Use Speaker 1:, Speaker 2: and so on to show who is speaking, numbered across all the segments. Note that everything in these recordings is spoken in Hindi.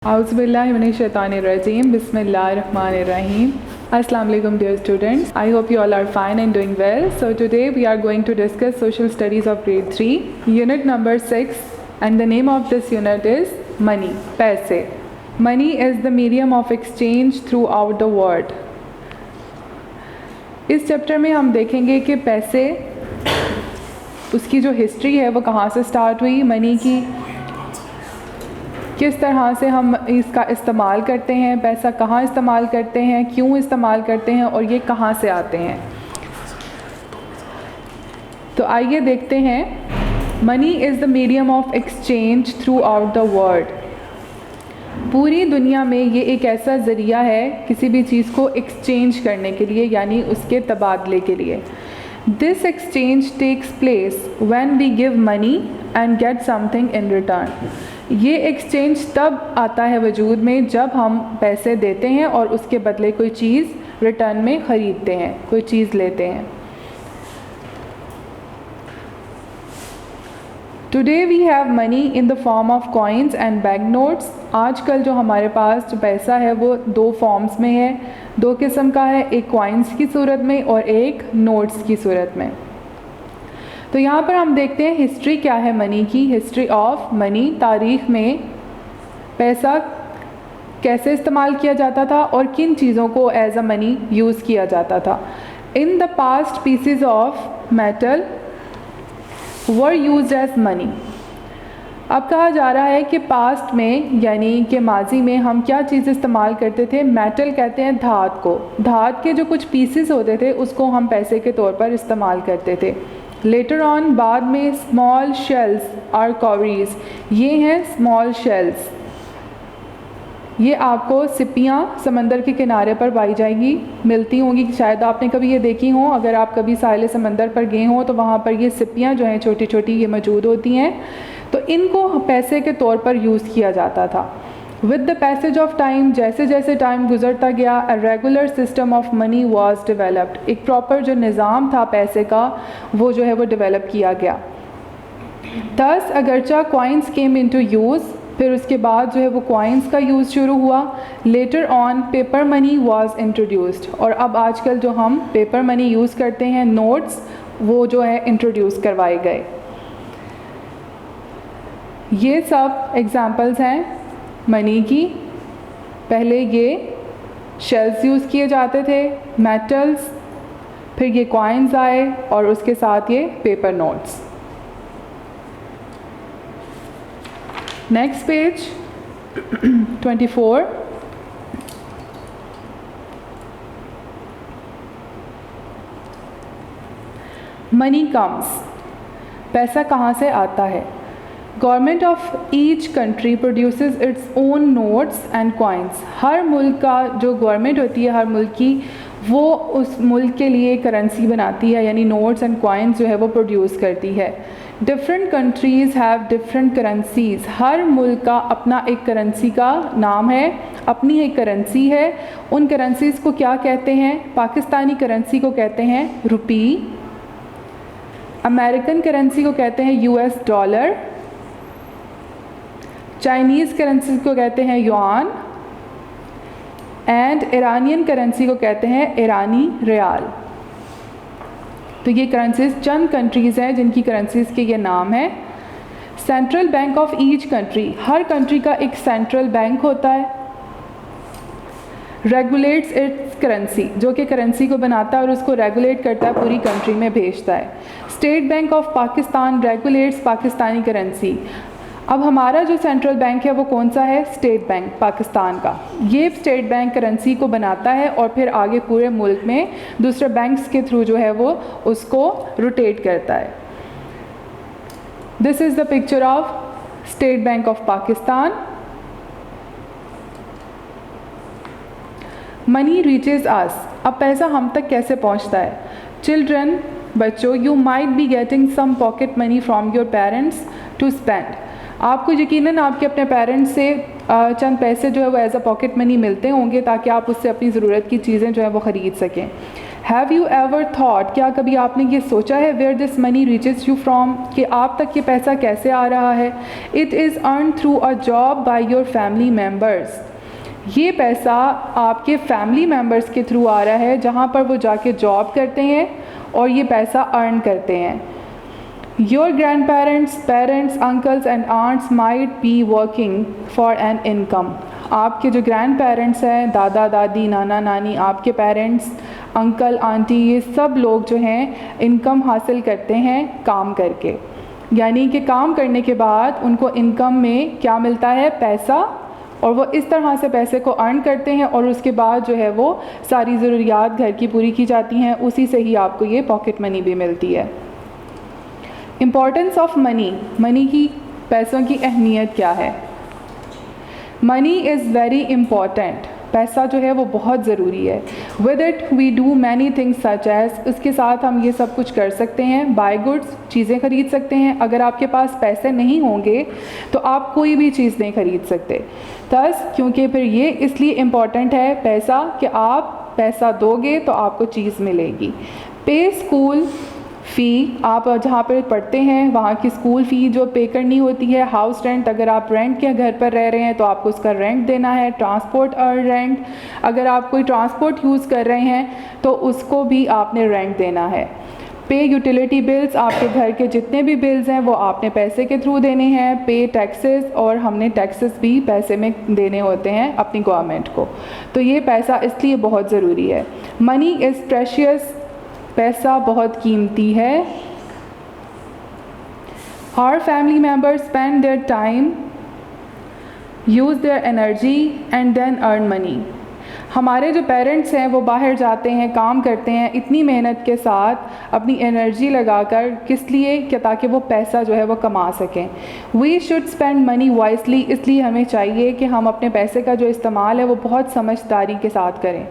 Speaker 1: Auzubillahiminash-shaytanir-rajim. Bismillahir-rahmanir-rahim. Assalamu alaikum dear students. I hope you all are fine and doing well. So today we are going to discuss social studies of grade 3, unit number 6, and the name of this unit is money, paise. Money is the medium of exchange throughout the world. इस चैप्टर में हम देखेंगे कि पैसे, उसकी जो हिस्ट्री है वो कहाँ से स्टार्ट हुई, मनी की किस तरह से हम इसका इस्तेमाल करते हैं, पैसा कहाँ इस्तेमाल करते हैं, क्यों इस्तेमाल करते हैं और ये कहाँ से आते हैं। तो आइए देखते हैं। Money is the medium of exchange through out the world. पूरी दुनिया में ये एक ऐसा ज़रिया है किसी भी चीज़ को एक्सचेंज करने के लिए, यानी उसके तबादले के लिए। This exchange takes place when we give money and get something in return. ये एक्सचेंज तब आता है वजूद में जब हम पैसे देते हैं और उसके बदले कोई चीज़ रिटर्न में ख़रीदते हैं, कोई चीज़ लेते हैं। Today we have money in the form of coins and bank notes. आजकल जो हमारे पास जो पैसा है वो दो फॉर्म्स में है, दो किस्म का है, एक कॉइन्स की सूरत में और एक नोट्स की सूरत में। तो यहाँ पर हम देखते हैं हिस्ट्री क्या है मनी की, हिस्ट्री ऑफ मनी। तारीख़ में पैसा कैसे इस्तेमाल किया जाता था और किन चीज़ों को एज अ मनी यूज़ किया जाता था। In the past pieces of metal were used as money. अब कहा जा रहा है कि पास्ट में यानी कि माजी में हम क्या चीज़ इस्तेमाल करते थे। मेटल कहते हैं धात को, धात के जो कुछ पीसेस होते थे उसको हम पैसे के तौर पर इस्तेमाल करते थे। लेटर ऑन बाद में स्मॉल शेल्स आर कॉवरीज, ये हैं स्मॉल शेल्स। ये आपको सिपियाँ समंदर के किनारे पर पाई जाएंगी, मिलती होंगी, शायद आपने कभी ये देखी हो। अगर आप कभी साहिल समंदर पर गए हों तो वहाँ पर ये सिपियाँ जो हैं छोटी छोटी ये मौजूद होती हैं। तो इनको पैसे के तौर पर यूज़ किया जाता था। With the passage of time, जैसे जैसे टाइम गुजरता गया, a regular system of money was developed. एक प्रॉपर जो निज़ाम था पैसे का वो जो है वो डेवलप किया गया। दस अगरचा कॉइन्स केम इनटू यूज़, फिर उसके बाद जो है वो कॉइन्स का यूज़ शुरू हुआ। Later on paper money was introduced, और अब आजकल जो हम पेपर मनी यूज़ करते हैं, नोट्स, वो जो है इंट्रोड्यूस करवाए गए। ये सब एग्ज़ाम्पल्स हैं मनी की। पहले ये शेल्स यूज़ किए जाते थे, मेटल्स, फिर ये कॉइन्स आए और उसके साथ ये paper notes. Next page 24। Money comes, पैसा कहाँ से आता है। Government of each country produces its own notes and coins. हर मुल्क का जो गवर्नमेंट होती है हर मुल्क की, वो उस मुल्क के लिए करेंसी बनाती है, यानी नोट्स एंड कॉइन्स जो है वो प्रोड्यूस करती है। Different countries have different currencies. हर मुल्क का अपना एक करेंसी का नाम है, अपनी एक करेंसी है। उन करेंसीज़ को क्या कहते हैं। पाकिस्तानी करेंसी को कहते हैं रुपी, अमेरिकन करेंसी को कहते हैं यूएस डॉलर, चाइनीज़ करेंसी को कहते हैं युआन, एंड ईरानियन करेंसी को कहते हैं ईरानी रियाल। तो ये करेंसीज चंद कंट्रीज़ हैं जिनकी करेंसीज़ के ये नाम हैं। Central bank of each country, her country का एक सेंट्रल बैंक होता है। रेगुलेट्स इट्स करेंसी, जो कि करेंसी को बनाता है और उसको रेगुलेट करता है, पूरी कंट्री में भेजता है। State bank of Pakistan regulates Pakistani currency. अब हमारा जो सेंट्रल बैंक है वो कौन सा है, स्टेट बैंक पाकिस्तान का। ये स्टेट बैंक करेंसी को बनाता है और फिर आगे पूरे मुल्क में दूसरे बैंक्स के थ्रू जो है वो उसको रोटेट करता है। This is the picture of state bank of Pakistan. Money reaches us, अब पैसा हम तक कैसे पहुंचता है। चिल्ड्रन, बच्चों, you might be getting some pocket money from your parents to spend. आपको यकीनन आपके अपने पेरेंट्स से चंद पैसे जो है वो एज अ पॉकेट मनी मिलते होंगे ताकि आप उससे अपनी ज़रूरत की चीज़ें जो है वो ख़रीद सकें। हैव यू एवर थॉट, क्या कभी आपने ये सोचा है, where this money reaches you from, कि आप तक ये पैसा कैसे आ रहा है. It is earn through a job by your family members. ये पैसा आपके फैमिली मेम्बर्स के थ्रू आ रहा है, जहाँ पर वो जाके जॉब करते हैं और ये पैसा अर्न करते हैं. Your grandparents, uncles and aunts might be working for an income. आपके जो ग्रैंड पेरेंट्स हैं, दादा दादी, नाना नानी, आपके पेरेंट्स, अंकल आंटी, ये सब लोग जो हैं इनकम हासिल करते हैं काम करके. यानी कि काम करने के बाद उनको इनकम में क्या मिलता है, पैसा, और वो इस तरह से पैसे को अर्न करते हैं और उसके बाद जो है वो सारी ज़रूरियात घर की पूरी की जाती हैं. उसी से ही आपको ये पॉकेट मनी भी मिलती है. इम्पॉर्टेंस ऑफ मनी, मनी की, पैसों की अहमियत क्या है. Money is very important. पैसा जो है वो बहुत ज़रूरी है. With it we do many things such as, उसके साथ हम ये सब कुछ कर सकते हैं. बाय गुड्स, चीज़ें ख़रीद सकते हैं. अगर आपके पास पैसे नहीं होंगे तो आप कोई भी चीज़ नहीं ख़रीद सकते. थस, क्योंकि फिर ये इसलिए इम्पॉर्टेंट है पैसा कि आप पैसा दोगे तो आपको चीज़ मिलेगी. पे स्कूल फ़ी, आप जहाँ पर पढ़ते हैं वहाँ की स्कूल फ़ी जो पे करनी होती है. हाउस रेंट, अगर आप रेंट के घर पर रह रहे हैं तो आपको उसका रेंट देना है. ट्रांसपोर्ट और रेंट, अगर आप कोई ट्रांसपोर्ट यूज़ कर रहे हैं तो उसको भी आपने रेंट देना है. पे यूटिलिटी बिल्स, आपके घर के जितने भी बिल्स हैं वो आपने पैसे के थ्रू देने हैं. पे टैक्सेस, और हमने टैक्सेस भी पैसे में देने होते हैं अपनी गवर्नमेंट को. तो ये पैसा इसलिए बहुत ज़रूरी है. मनी इज़ प्रेशियस, पैसा बहुत कीमती है. Our family members spend their time, use their energy and then earn money. हमारे जो पेरेंट्स हैं वो बाहर जाते हैं, काम करते हैं इतनी मेहनत के साथ, अपनी एनर्जी लगाकर, किस लिए, कि ताकि वो पैसा जो है वो कमा सकें. We should spend money wisely, इसलिए हमें चाहिए कि हम अपने पैसे का जो इस्तेमाल है वो बहुत समझदारी के साथ करें.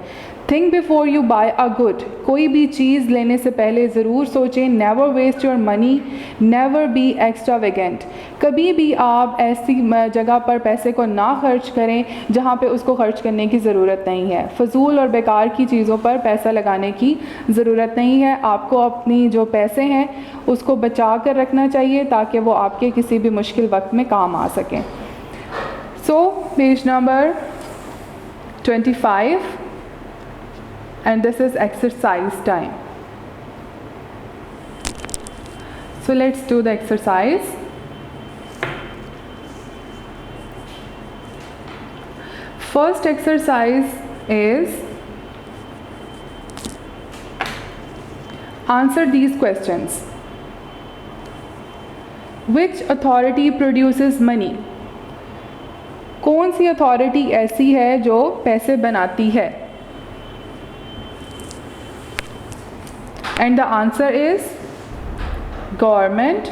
Speaker 1: Think before you buy a good, कोई भी चीज़ लेने से पहले ज़रूर सोचें. Never waste your money, never be extravagant. कभी भी आप ऐसी जगह पर पैसे को ना खर्च करें जहाँ पे उसको खर्च करने की ज़रूरत नहीं है. फजूल और बेकार की चीज़ों पर पैसा लगाने की ज़रूरत नहीं है. आपको अपनी जो पैसे हैं उसको बचा कर रखना चाहिए ताकि वो आपके किसी भी मुश्किल वक्त में काम आ सकें. So page number 25, and this is exercise time. So let's do the exercise. First exercise is answer these questions. Which authority produces money? कौन सी अथॉरिटी ऐसी है जो पैसे बनाती है? And the answer is government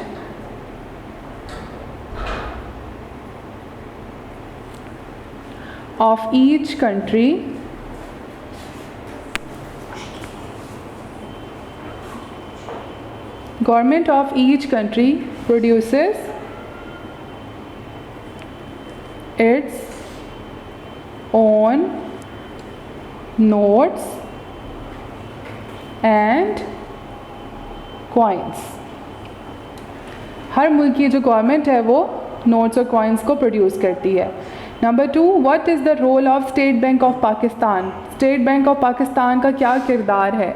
Speaker 1: of each country produces its own notes and coins. हर मुल्क की जो गवर्नमेंट है वो नोट्स और कॉइन्स को प्रोड्यूस करती है. Number 2, what is the role of state bank of Pakistan? State bank of Pakistan का क्या किरदार है?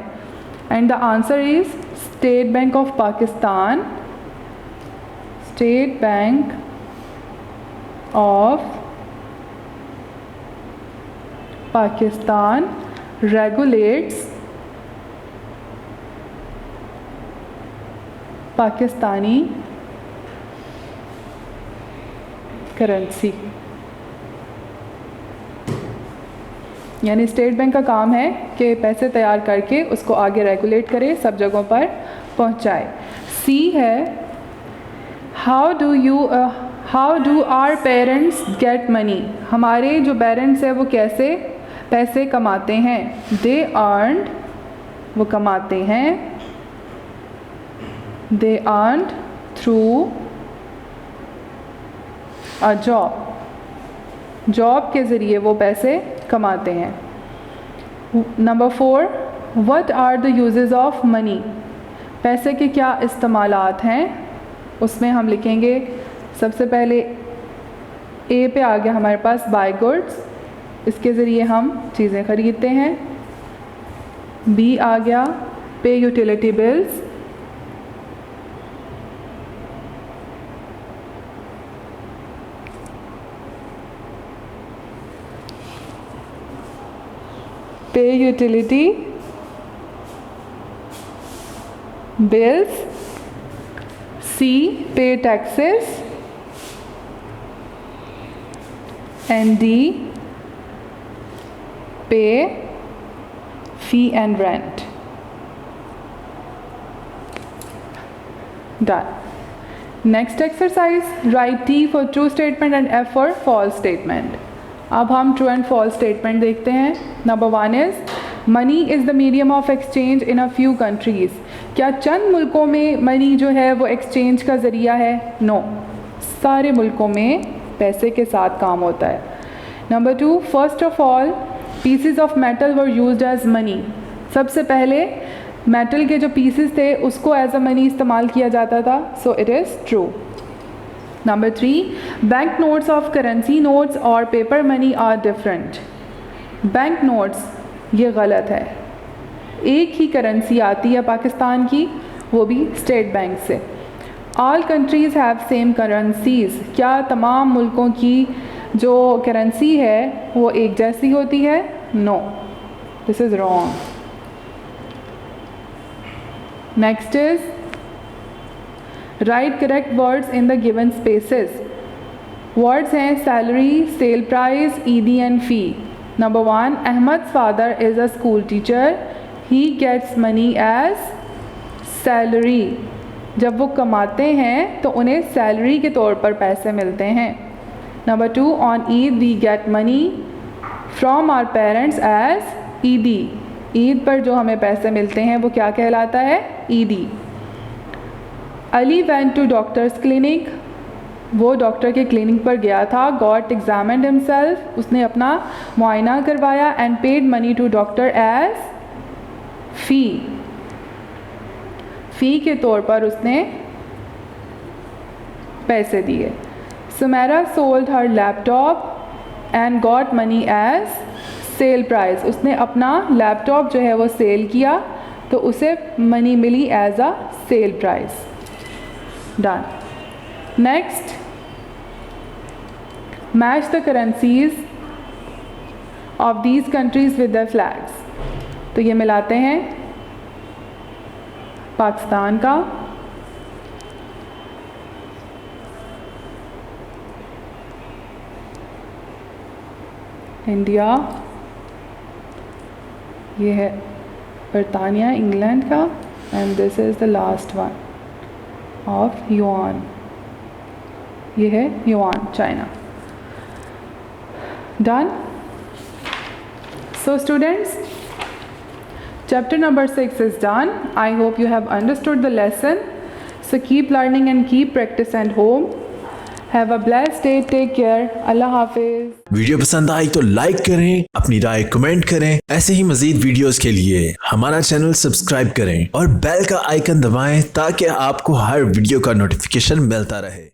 Speaker 1: And the answer is state bank of Pakistan, state bank of Pakistan regulates Pakistani currency. यानी स्टेट बैंक का काम है कि पैसे तैयार करके उसको आगे रेगुलेट करे, सब जगहों पर पहुंचाए. सी है how do our parents get money? हमारे जो पेरेंट्स हैं वो कैसे पैसे कमाते हैं? दे अर्नड, वो कमाते हैं, they earned through a job. Job के ज़रिए वो पैसे कमाते हैं. Number 4, what are the uses of money, पैसे के क्या इस्तेमालात हैं, उसमें हम लिखेंगे सबसे पहले ए पे आ गया हमारे पास बाय गुड्स, इसके ज़रिए हम चीज़ें ख़रीदते हैं। बी आ गया पे यूटिलिटी बिल्स, पे यूटिलिटी बिल्स। सी पे taxes and D pay fee and rent. Done. Next exercise, write T for true statement and F for false statement. अब हम true and false statement देखते हैं। Number 1 is money is the medium of exchange in a few countries. क्या चंद मुल्कों में मनी जो है वो एक्सचेंज का ज़रिया है? No, सारे मुल्कों में पैसे के साथ काम होता है। Number 2, first of all pieces of metal were used as money, सबसे पहले मेटल के जो पीसेस थे उसको एज अ मनी इस्तेमाल किया जाता था, so it is true. Number 3, bank notes of currency notes और paper money are different. Bank notes ये गलत है, एक ही करेंसी आती है पाकिस्तान की, वो भी स्टेट बैंक से। All countries have same currencies, क्या तमाम मुल्कों की जो करेंसी है वो एक जैसी होती है? No, this is wrong. Next is write correct words in the given spaces. Words हैं salary, sale price, eidi and fee. Number 1, Ahmad father is a school teacher, he gets money as salary. जब वो कमाते हैं तो उन्हें सैलरी के तौर पर पैसे मिलते हैं। Number 2, on Eid we get money from our parents as eidi. Eid पर जो हमें पैसे मिलते हैं वो क्या कहलाता है? Eidi. Ali went to doctor's clinic, वो डॉक्टर के क्लिनिक पर गया था। गॉट एग्जामिन्ड हिमसेल्फ, उसने अपना मुआयना करवाया। And paid money to doctor as fee, fee के तौर पर उसने पैसे दिए। Sumera sold her laptop and got money as sale price, उसने अपना लैपटॉप जो है वो सेल किया तो उसे मनी मिली as a sale price. Done. Next, match the currencies of these countries with the flags. तो ये मिलाते हैं पाकिस्तान का, इंडिया, ये है बरतानिया इंग्लैंड का, and this is the last one of yuan, ये है yuan China. Done. So students, chapter number 6 is done. I hope you have understood the lesson. So keep learning and keep practice at home. Have a blessed day. Take care. Allah Hafiz.
Speaker 2: Video पसंद आई तो लाइक करें, अपनी राय कमेंट करें। ऐसे ही मजीद वीडियोस के लिए हमारा चैनल सब्सक्राइब करें और बेल का आइकन दबाएं ताकि आपको हर वीडियो का नोटिफिकेशन मिलता रहे।